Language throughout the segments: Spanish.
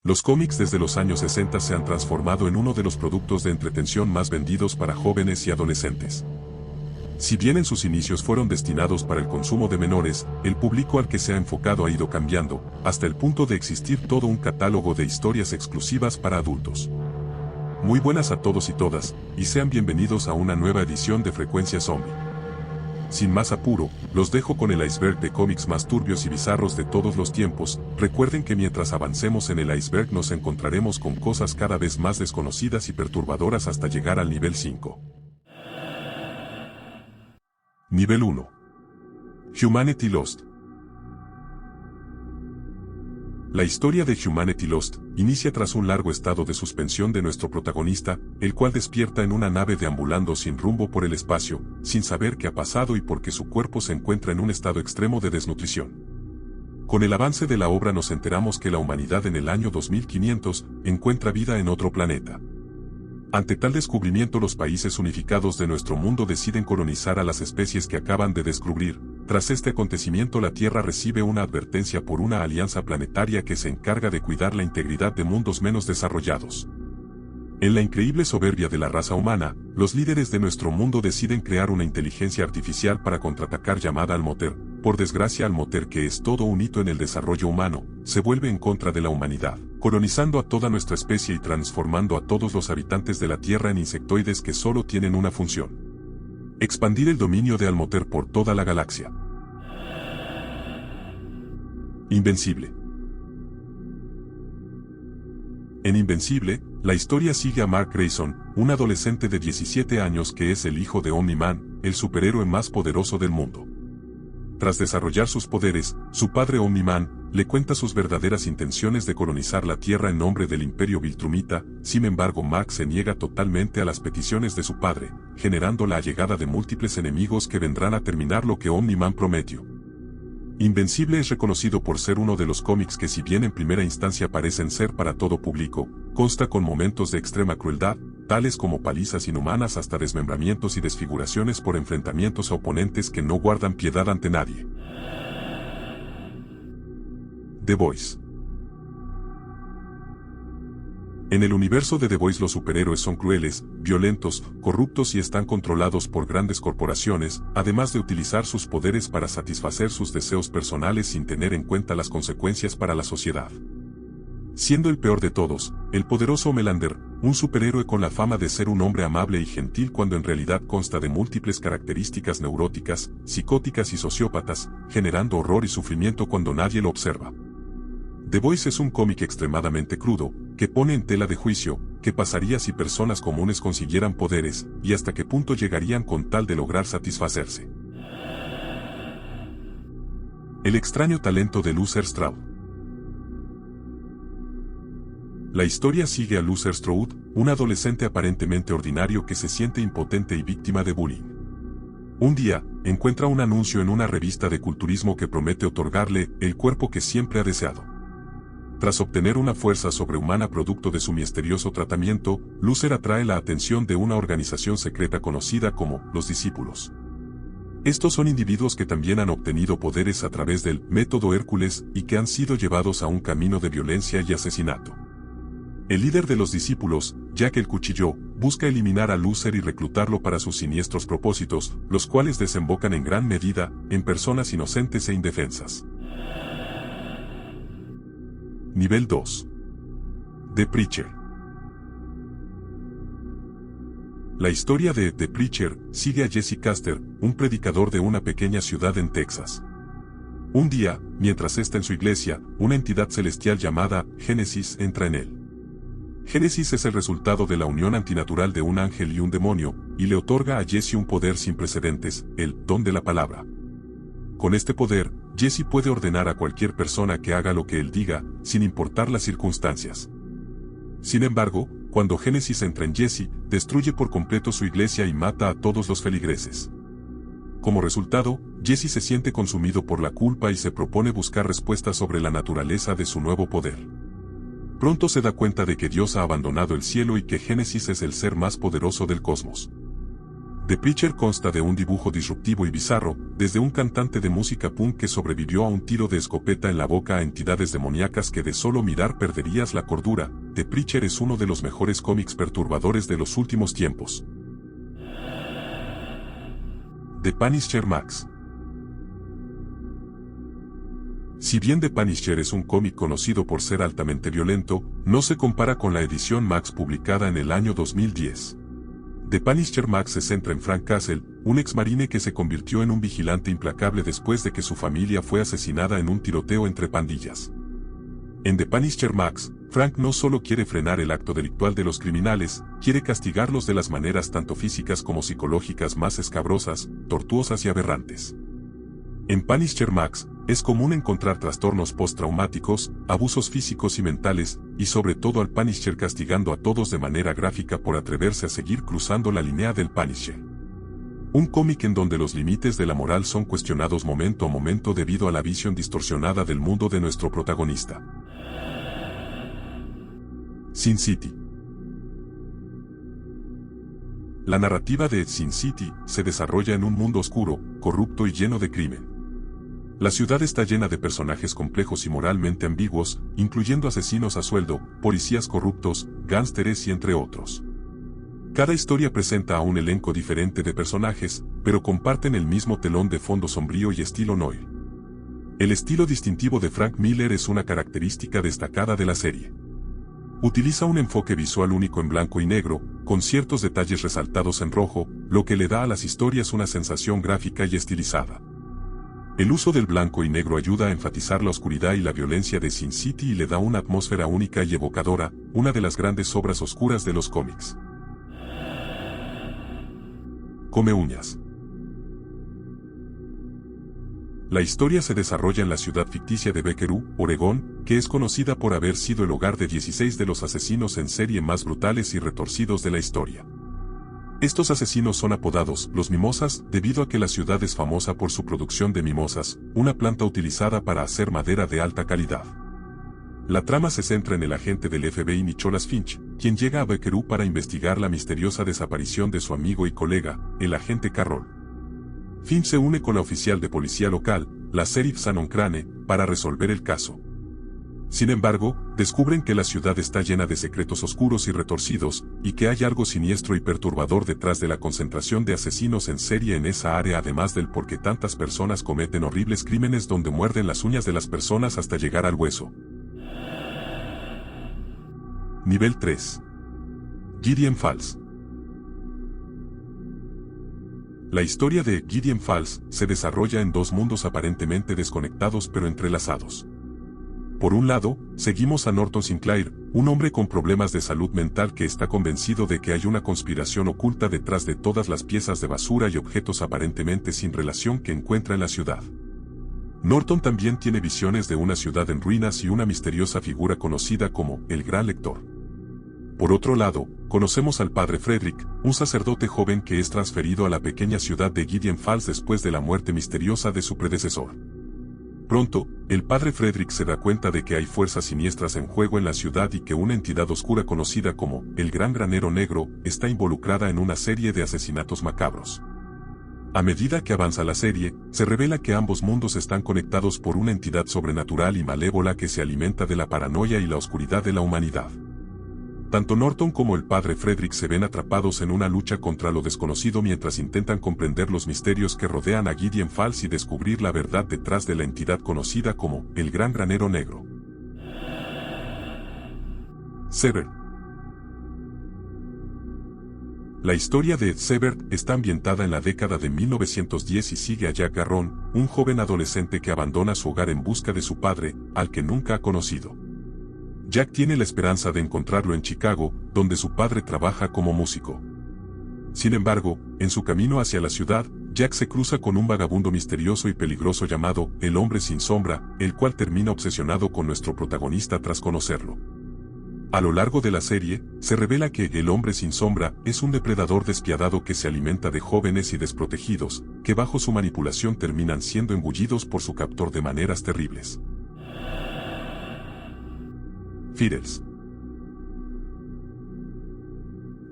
Los cómics desde los años 60 se han transformado en uno de los productos de entretención más vendidos para jóvenes y adolescentes. Si bien en sus inicios fueron destinados para el consumo de menores, el público al que se ha enfocado ha ido cambiando, hasta el punto de existir todo un catálogo de historias exclusivas para adultos. Muy buenas a todos y todas, y sean bienvenidos a una nueva edición de Frecuencia Zombie. Sin más apuro, los dejo con el iceberg de cómics más turbios y bizarros de todos los tiempos. Recuerden que mientras avancemos en el iceberg nos encontraremos con cosas cada vez más desconocidas y perturbadoras hasta llegar al nivel 5. Nivel 1. Humanity Lost. La historia de Humanity Lost inicia tras un largo estado de suspensión de nuestro protagonista, el cual despierta en una nave deambulando sin rumbo por el espacio, sin saber qué ha pasado y porque su cuerpo se encuentra en un estado extremo de desnutrición. Con el avance de la obra nos enteramos que la humanidad en el año 2500 encuentra vida en otro planeta. Ante tal descubrimiento, los países unificados de nuestro mundo deciden colonizar a las especies que acaban de descubrir. Tras este acontecimiento, la Tierra recibe una advertencia por una alianza planetaria que se encarga de cuidar la integridad de mundos menos desarrollados. En la increíble soberbia de la raza humana, los líderes de nuestro mundo deciden crear una inteligencia artificial para contraatacar, llamada Almoter. Por desgracia, Almoter, que es todo un hito en el desarrollo humano, se vuelve en contra de la humanidad, colonizando a toda nuestra especie y transformando a todos los habitantes de la Tierra en insectoides que solo tienen una función: expandir el dominio de Almoter por toda la galaxia. Invencible. En Invencible, la historia sigue a Mark Grayson, un adolescente de 17 años que es el hijo de Omni-Man, el superhéroe más poderoso del mundo. Tras desarrollar sus poderes, su padre Omni-Man le cuenta sus verdaderas intenciones de colonizar la Tierra en nombre del Imperio Viltrumita. Sin embargo, Mark se niega totalmente a las peticiones de su padre, generando la llegada de múltiples enemigos que vendrán a terminar lo que Omni-Man prometió. Invencible es reconocido por ser uno de los cómics que, si bien en primera instancia parecen ser para todo público, consta con momentos de extrema crueldad, tales como palizas inhumanas hasta desmembramientos y desfiguraciones por enfrentamientos a oponentes que no guardan piedad ante nadie. The Boys. En el universo de The Boys, los superhéroes son crueles, violentos, corruptos y están controlados por grandes corporaciones, además de utilizar sus poderes para satisfacer sus deseos personales sin tener en cuenta las consecuencias para la sociedad. Siendo el peor de todos, el poderoso Homelander, un superhéroe con la fama de ser un hombre amable y gentil cuando en realidad consta de múltiples características neuróticas, psicóticas y sociópatas, generando horror y sufrimiento cuando nadie lo observa. The Boys es un cómic extremadamente crudo, que pone en tela de juicio qué pasaría si personas comunes consiguieran poderes, y hasta qué punto llegarían con tal de lograr satisfacerse. El extraño talento de Luther Strode. La historia sigue a Luther Strode, un adolescente aparentemente ordinario que se siente impotente y víctima de bullying. Un día, encuentra un anuncio en una revista de culturismo que promete otorgarle el cuerpo que siempre ha deseado. Tras obtener una fuerza sobrehumana producto de su misterioso tratamiento, Luther atrae la atención de una organización secreta conocida como los Discípulos. Estos son individuos que también han obtenido poderes a través del método Hércules y que han sido llevados a un camino de violencia y asesinato. El líder de los Discípulos, Jack el Cuchillo, busca eliminar a Luther y reclutarlo para sus siniestros propósitos, los cuales desembocan en gran medida en personas inocentes e indefensas. Nivel 2. The Preacher. La historia de The Preacher sigue a Jesse Caster, un predicador de una pequeña ciudad en Texas. Un día, mientras está en su iglesia, una entidad celestial llamada Génesis entra en él. Génesis es el resultado de la unión antinatural de un ángel y un demonio, y le otorga a Jesse un poder sin precedentes, el don de la palabra. Con este poder, Jesse puede ordenar a cualquier persona que haga lo que él diga, sin importar las circunstancias. Sin embargo, cuando Génesis entra en Jesse, destruye por completo su iglesia y mata a todos los feligreses. Como resultado, Jesse se siente consumido por la culpa y se propone buscar respuestas sobre la naturaleza de su nuevo poder. Pronto se da cuenta de que Dios ha abandonado el cielo y que Génesis es el ser más poderoso del cosmos. The Preacher consta de un dibujo disruptivo y bizarro, desde un cantante de música punk que sobrevivió a un tiro de escopeta en la boca a entidades demoníacas que de solo mirar perderías la cordura. The Preacher es uno de los mejores cómics perturbadores de los últimos tiempos. The Punisher Max. Si bien The Punisher es un cómic conocido por ser altamente violento, no se compara con la edición Max publicada en el año 2010. The Punisher Max se centra en Frank Castle, un exmarine que se convirtió en un vigilante implacable después de que su familia fue asesinada en un tiroteo entre pandillas. En The Punisher Max, Frank no solo quiere frenar el acto delictual de los criminales, quiere castigarlos de las maneras tanto físicas como psicológicas más escabrosas, tortuosas y aberrantes. En Punisher Max, es común encontrar trastornos postraumáticos, abusos físicos y mentales, y sobre todo al Punisher castigando a todos de manera gráfica por atreverse a seguir cruzando la línea del Punisher. Un cómic en donde los límites de la moral son cuestionados momento a momento debido a la visión distorsionada del mundo de nuestro protagonista. Sin City. La narrativa de Sin City se desarrolla en un mundo oscuro, corrupto y lleno de crimen. La ciudad está llena de personajes complejos y moralmente ambiguos, incluyendo asesinos a sueldo, policías corruptos, gánsteres y entre otros. Cada historia presenta a un elenco diferente de personajes, pero comparten el mismo telón de fondo sombrío y estilo noir. El estilo distintivo de Frank Miller es una característica destacada de la serie. Utiliza un enfoque visual único en blanco y negro, con ciertos detalles resaltados en rojo, lo que le da a las historias una sensación gráfica y estilizada. El uso del blanco y negro ayuda a enfatizar la oscuridad y la violencia de Sin City y le da una atmósfera única y evocadora, una de las grandes obras oscuras de los cómics. Come uñas. La historia se desarrolla en la ciudad ficticia de Becquerel, Oregón, que es conocida por haber sido el hogar de 16 de los asesinos en serie más brutales y retorcidos de la historia. Estos asesinos son apodados los mimosas debido a que la ciudad es famosa por su producción de mimosas, una planta utilizada para hacer madera de alta calidad. La trama se centra en el agente del FBI Nicholas Finch, quien llega a Becquerel para investigar la misteriosa desaparición de su amigo y colega, el agente Carroll. Finch se une con la oficial de policía local, la sheriff Shannon Crane, para resolver el caso. Sin embargo, descubren que la ciudad está llena de secretos oscuros y retorcidos, y que hay algo siniestro y perturbador detrás de la concentración de asesinos en serie en esa área, además del por qué tantas personas cometen horribles crímenes donde muerden las uñas de las personas hasta llegar al hueso. Nivel 3. Gideon Falls. La historia de Gideon Falls se desarrolla en dos mundos aparentemente desconectados pero entrelazados. Por un lado, seguimos a Norton Sinclair, un hombre con problemas de salud mental que está convencido de que hay una conspiración oculta detrás de todas las piezas de basura y objetos aparentemente sin relación que encuentra en la ciudad. Norton también tiene visiones de una ciudad en ruinas y una misteriosa figura conocida como el Gran Lector. Por otro lado, conocemos al padre Frederick, un sacerdote joven que es transferido a la pequeña ciudad de Gideon Falls después de la muerte misteriosa de su predecesor. Pronto, el padre Frederick se da cuenta de que hay fuerzas siniestras en juego en la ciudad y que una entidad oscura conocida como el Gran Granero Negro está involucrada en una serie de asesinatos macabros. A medida que avanza la serie, se revela que ambos mundos están conectados por una entidad sobrenatural y malévola que se alimenta de la paranoia y la oscuridad de la humanidad. Tanto Norton como el padre Frederick se ven atrapados en una lucha contra lo desconocido mientras intentan comprender los misterios que rodean a Gideon Falls y descubrir la verdad detrás de la entidad conocida como el Gran Granero Negro. Severed. La historia de Severed está ambientada en la década de 1910 y sigue a Jack Garrón, un joven adolescente que abandona su hogar en busca de su padre, al que nunca ha conocido. Jack tiene la esperanza de encontrarlo en Chicago, donde su padre trabaja como músico. Sin embargo, en su camino hacia la ciudad, Jack se cruza con un vagabundo misterioso y peligroso llamado el Hombre Sin Sombra, el cual termina obsesionado con nuestro protagonista tras conocerlo. A lo largo de la serie, se revela que el Hombre Sin Sombra es un depredador despiadado que se alimenta de jóvenes y desprotegidos, que bajo su manipulación terminan siendo engullidos por su captor de maneras terribles. Fiddles.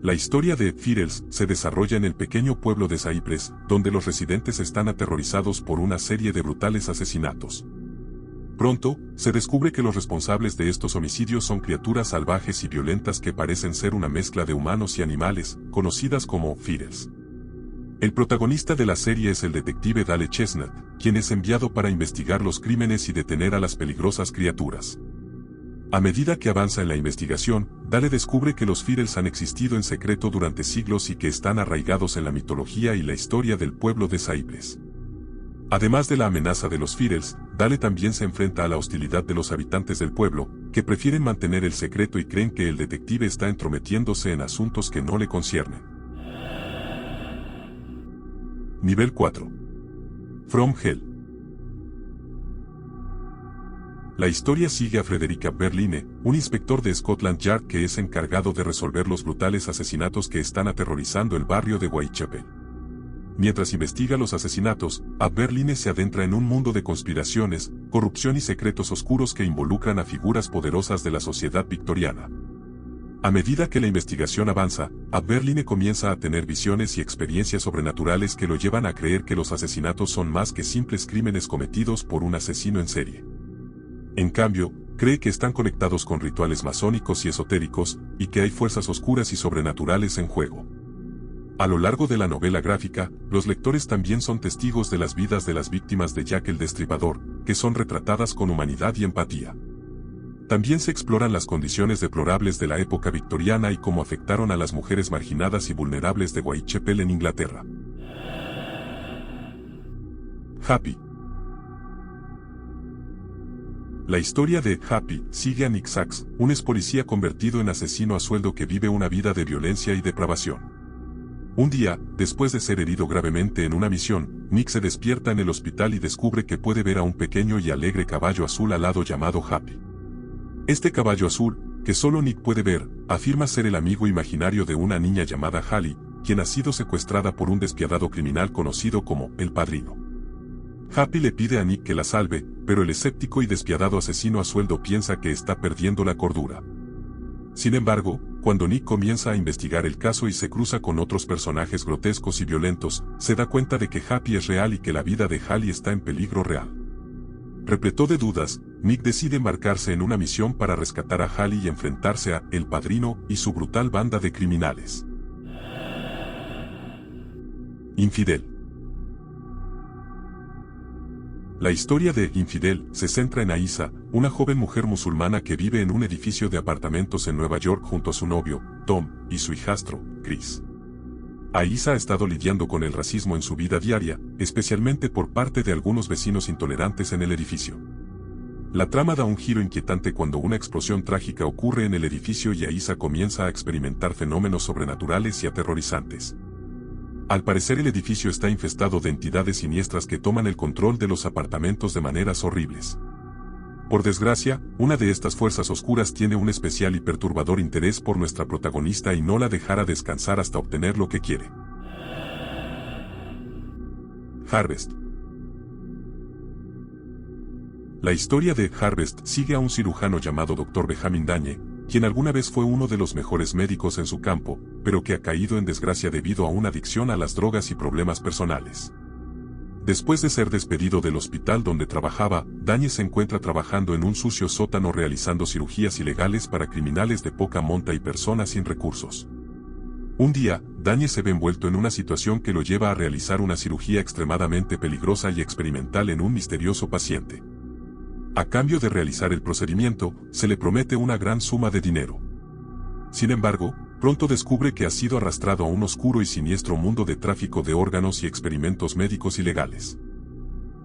La historia de Fiddles se desarrolla en el pequeño pueblo de Cypress, donde los residentes están aterrorizados por una serie de brutales asesinatos. Pronto, se descubre que los responsables de estos homicidios son criaturas salvajes y violentas que parecen ser una mezcla de humanos y animales, conocidas como Fiddles. El protagonista de la serie es el detective Dale Chestnut, quien es enviado para investigar los crímenes y detener a las peligrosas criaturas. A medida que avanza en la investigación, Dale descubre que los Fiddles han existido en secreto durante siglos y que están arraigados en la mitología y la historia del pueblo de Cypress. Además de la amenaza de los Fiddles, Dale también se enfrenta a la hostilidad de los habitantes del pueblo, que prefieren mantener el secreto y creen que el detective está entrometiéndose en asuntos que no le conciernen. Nivel 4. From Hell. La historia sigue a Frederica Berline, un inspector de Scotland Yard que es encargado de resolver los brutales asesinatos que están aterrorizando el barrio de Whitechapel. Mientras investiga los asesinatos, Berline se adentra en un mundo de conspiraciones, corrupción y secretos oscuros que involucran a figuras poderosas de la sociedad victoriana. A medida que la investigación avanza, Berline comienza a tener visiones y experiencias sobrenaturales que lo llevan a creer que los asesinatos son más que simples crímenes cometidos por un asesino en serie. En cambio, cree que están conectados con rituales masónicos y esotéricos, y que hay fuerzas oscuras y sobrenaturales en juego. A lo largo de la novela gráfica, los lectores también son testigos de las vidas de las víctimas de Jack el Destripador, que son retratadas con humanidad y empatía. También se exploran las condiciones deplorables de la época victoriana y cómo afectaron a las mujeres marginadas y vulnerables de Whitechapel en Inglaterra. Happy. La historia de Happy sigue a Nick Sachs, un ex policía convertido en asesino a sueldo que vive una vida de violencia y depravación. Un día, después de ser herido gravemente en una misión, Nick se despierta en el hospital y descubre que puede ver a un pequeño y alegre caballo azul alado llamado Happy. Este caballo azul, que solo Nick puede ver, afirma ser el amigo imaginario de una niña llamada Hallie, quien ha sido secuestrada por un despiadado criminal conocido como El Padrino. Happy le pide a Nick que la salve, pero el escéptico y despiadado asesino a sueldo piensa que está perdiendo la cordura. Sin embargo, cuando Nick comienza a investigar el caso y se cruza con otros personajes grotescos y violentos, se da cuenta de que Happy es real y que la vida de Hallie está en peligro real. Repleto de dudas, Nick decide embarcarse en una misión para rescatar a Hallie y enfrentarse a El Padrino y su brutal banda de criminales. Infidel. La historia de Infidel se centra en Aisa, una joven mujer musulmana que vive en un edificio de apartamentos en Nueva York junto a su novio, Tom, y su hijastro, Chris. Aisa ha estado lidiando con el racismo en su vida diaria, especialmente por parte de algunos vecinos intolerantes en el edificio. La trama da un giro inquietante cuando una explosión trágica ocurre en el edificio y Aisa comienza a experimentar fenómenos sobrenaturales y aterrorizantes. Al parecer el edificio está infestado de entidades siniestras que toman el control de los apartamentos de maneras horribles. Por desgracia, una de estas fuerzas oscuras tiene un especial y perturbador interés por nuestra protagonista y no la dejará descansar hasta obtener lo que quiere. Harvest. La historia de Harvest sigue a un cirujano llamado Dr. Benjamin Dañe, quien alguna vez fue uno de los mejores médicos en su campo, pero que ha caído en desgracia debido a una adicción a las drogas y problemas personales. Después de ser despedido del hospital donde trabajaba, Dañe se encuentra trabajando en un sucio sótano realizando cirugías ilegales para criminales de poca monta y personas sin recursos. Un día, Dañe se ve envuelto en una situación que lo lleva a realizar una cirugía extremadamente peligrosa y experimental en un misterioso paciente. A cambio de realizar el procedimiento, se le promete una gran suma de dinero. Sin embargo, pronto descubre que ha sido arrastrado a un oscuro y siniestro mundo de tráfico de órganos y experimentos médicos ilegales.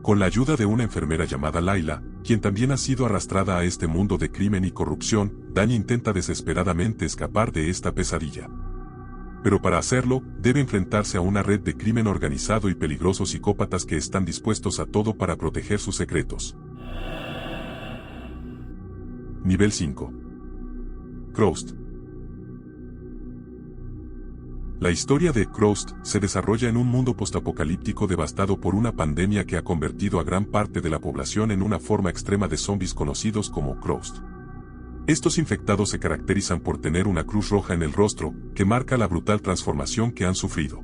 Con la ayuda de una enfermera llamada Layla, quien también ha sido arrastrada a este mundo de crimen y corrupción, Dañe intenta desesperadamente escapar de esta pesadilla. Pero para hacerlo, debe enfrentarse a una red de crimen organizado y peligrosos psicópatas que están dispuestos a todo para proteger sus secretos. Nivel 5. Crossed. La historia de Crossed se desarrolla en un mundo postapocalíptico devastado por una pandemia que ha convertido a gran parte de la población en una forma extrema de zombies conocidos como Crossed. Estos infectados se caracterizan por tener una cruz roja en el rostro, que marca la brutal transformación que han sufrido.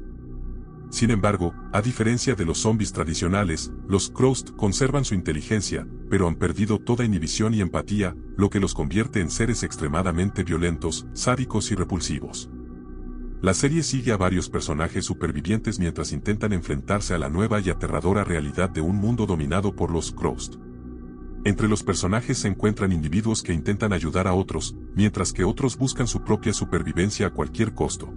Sin embargo, a diferencia de los zombies tradicionales, los Croust conservan su inteligencia, pero han perdido toda inhibición y empatía, lo que los convierte en seres extremadamente violentos, sádicos y repulsivos. La serie sigue a varios personajes supervivientes mientras intentan enfrentarse a la nueva y aterradora realidad de un mundo dominado por los Croust. Entre los personajes se encuentran individuos que intentan ayudar a otros, mientras que otros buscan su propia supervivencia a cualquier costo.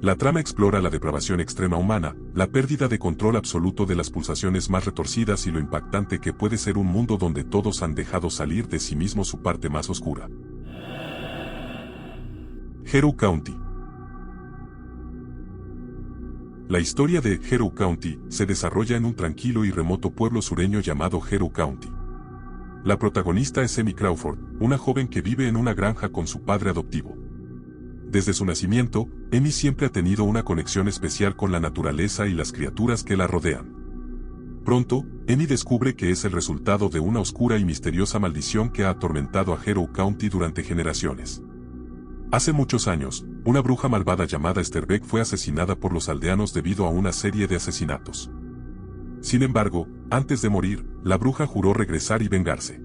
La trama explora la depravación extrema humana, la pérdida de control absoluto de las pulsaciones más retorcidas y lo impactante que puede ser un mundo donde todos han dejado salir de sí mismo su parte más oscura. Hero County. La historia de Hero County se desarrolla en un tranquilo y remoto pueblo sureño llamado Hero County. La protagonista es Emi Crawford, una joven que vive en una granja con su padre adoptivo. Desde su nacimiento, Emi siempre ha tenido una conexión especial con la naturaleza y las criaturas que la rodean. Pronto, Emi descubre que es el resultado de una oscura y misteriosa maldición que ha atormentado a Hero County durante generaciones. Hace muchos años, una bruja malvada llamada Sterbeck fue asesinada por los aldeanos debido a una serie de asesinatos. Sin embargo, antes de morir, la bruja juró regresar y vengarse.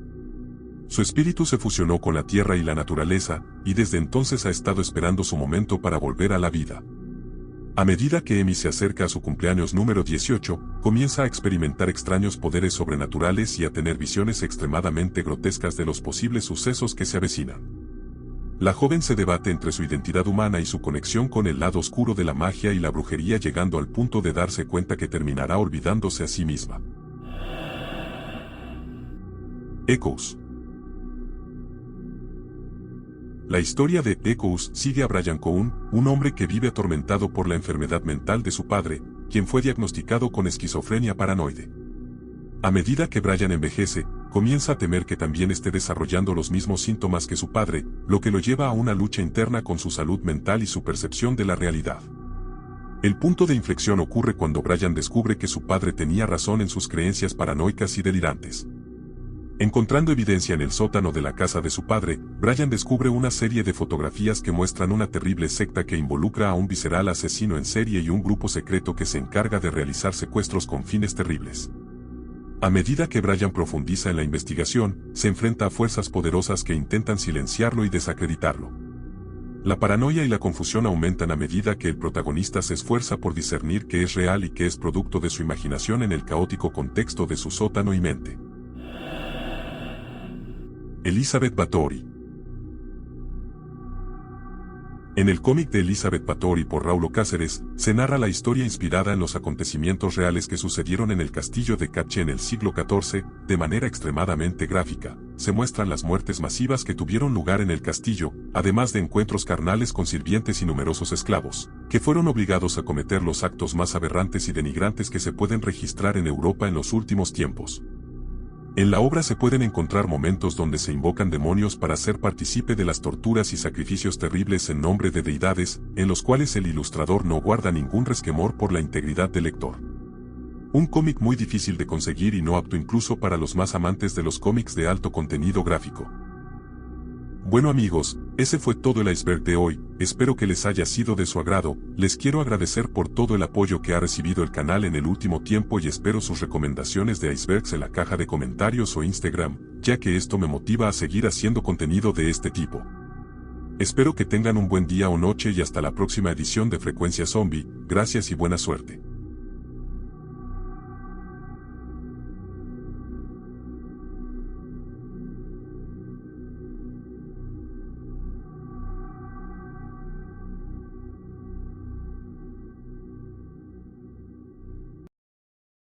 Su espíritu se fusionó con la tierra y la naturaleza, y desde entonces ha estado esperando su momento para volver a la vida. A medida que Emi se acerca a su cumpleaños número 18, comienza a experimentar extraños poderes sobrenaturales y a tener visiones extremadamente grotescas de los posibles sucesos que se avecinan. La joven se debate entre su identidad humana y su conexión con el lado oscuro de la magia y la brujería, llegando al punto de darse cuenta que terminará olvidándose a sí misma. Echoes. La historia de Echoes sigue a Brian Cohen, un hombre que vive atormentado por la enfermedad mental de su padre, quien fue diagnosticado con esquizofrenia paranoide. A medida que Brian envejece, comienza a temer que también esté desarrollando los mismos síntomas que su padre, lo que lo lleva a una lucha interna con su salud mental y su percepción de la realidad. El punto de inflexión ocurre cuando Brian descubre que su padre tenía razón en sus creencias paranoicas y delirantes. Encontrando evidencia en el sótano de la casa de su padre, Brian descubre una serie de fotografías que muestran una terrible secta que involucra a un visceral asesino en serie y un grupo secreto que se encarga de realizar secuestros con fines terribles. A medida que Brian profundiza en la investigación, se enfrenta a fuerzas poderosas que intentan silenciarlo y desacreditarlo. La paranoia y la confusión aumentan a medida que el protagonista se esfuerza por discernir qué es real y qué es producto de su imaginación en el caótico contexto de su sótano y mente. Elizabeth Bathory. En el cómic de Elizabeth Bathory por Raulo Cáceres, se narra la historia inspirada en los acontecimientos reales que sucedieron en el castillo de Capche en el siglo XIV, de manera extremadamente gráfica. Se muestran las muertes masivas que tuvieron lugar en el castillo, además de encuentros carnales con sirvientes y numerosos esclavos, que fueron obligados a cometer los actos más aberrantes y denigrantes que se pueden registrar en Europa en los últimos tiempos. En la obra se pueden encontrar momentos donde se invocan demonios para ser partícipe de las torturas y sacrificios terribles en nombre de deidades, en los cuales el ilustrador no guarda ningún resquemor por la integridad del lector. Un cómic muy difícil de conseguir y no apto incluso para los más amantes de los cómics de alto contenido gráfico. Bueno amigos, ese fue todo el iceberg de hoy, espero que les haya sido de su agrado, les quiero agradecer por todo el apoyo que ha recibido el canal en el último tiempo y espero sus recomendaciones de icebergs en la caja de comentarios o Instagram, ya que esto me motiva a seguir haciendo contenido de este tipo. Espero que tengan un buen día o noche y hasta la próxima edición de Frecuencia Zombie, gracias y buena suerte.